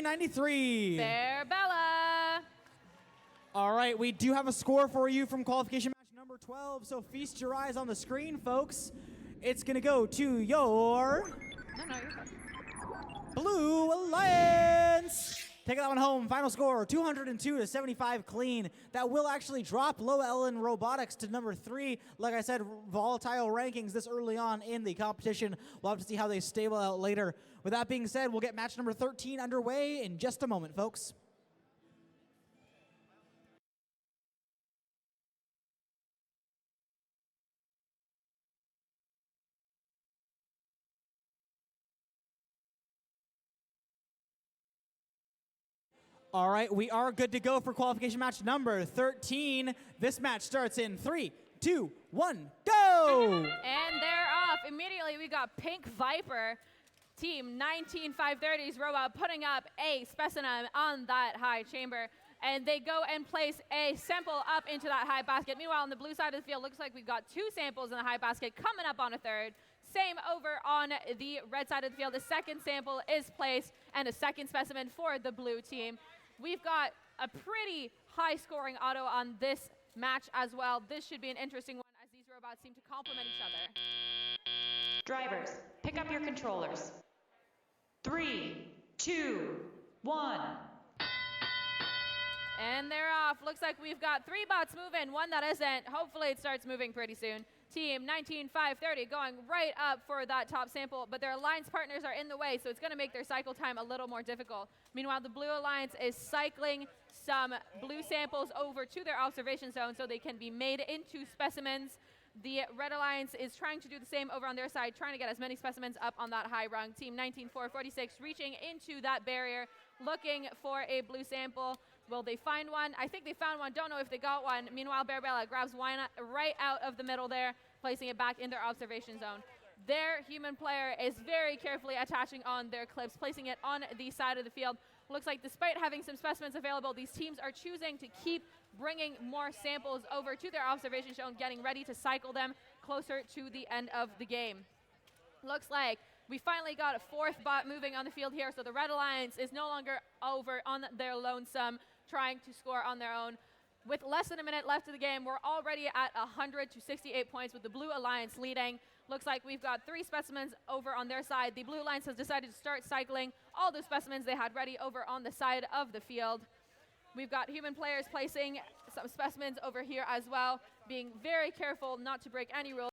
1393. Fair Bella. All right, we do have a score for you from qualification match number 12, so feast your eyes on the screen, folks. It's going to go to your No, you're good. Blue Alliance. Take that one home. Final score, 202 to 75 clean. That will actually drop Low Ellen Robotics to number 3. Like I said, volatile rankings this early on in the competition. We'll have to see how they stable out later. With that being said, we'll get match number 13 underway in just a moment, folks. All right, we are good to go for qualification match number 13. This match starts in 3, 2, 1, go! And they're off. Immediately, we got Pink Viper, team 19530's robot, putting up a specimen on that high chamber. And they go and place a sample up into that high basket. Meanwhile, on the blue side of the field, looks like we've got 2 samples in the high basket coming up on a third. Same over on the red side of the field. The second sample is placed and a second specimen for the blue team. We've got a pretty high-scoring auto on this match as well. This should be an interesting one as these robots seem to complement each other. Drivers, pick up your controllers. 3, 2, 1. And they're off. Looks like we've got 3 bots moving, 1 that isn't. Hopefully it starts moving pretty soon. Team 19530 going right up for that top sample, but their alliance partners are in the way, so it's going to make their cycle time a little more difficult. Meanwhile, the blue alliance is cycling some blue samples over to their observation zone so they can be made into specimens. The red alliance is trying to do the same over on their side, trying to get as many specimens up on that high rung. Team 19446 reaching into that barrier, looking for a blue sample. Will they find one? I think they found one. Don't know if they got one. Meanwhile, Bearbella grabs one right out of the middle there, placing it back in their observation zone. Their human player is very carefully attaching on their clips, placing it on the side of the field. Looks like despite having some specimens available, these teams are choosing to keep bringing more samples over to their observation zone, getting ready to cycle them closer to the end of the game. Looks like we finally got a 4th bot moving on the field here, so the Red Alliance is no longer over on their lonesome, trying to score on their own. With less than a minute left of the game, we're already at 100 to 68 points with the Blue Alliance leading. Looks like we've got 3 specimens over on their side. The Blue Alliance has decided to start cycling all the specimens they had ready over on the side of the field. We've got human players placing some specimens over here as well, being very careful not to break any rules.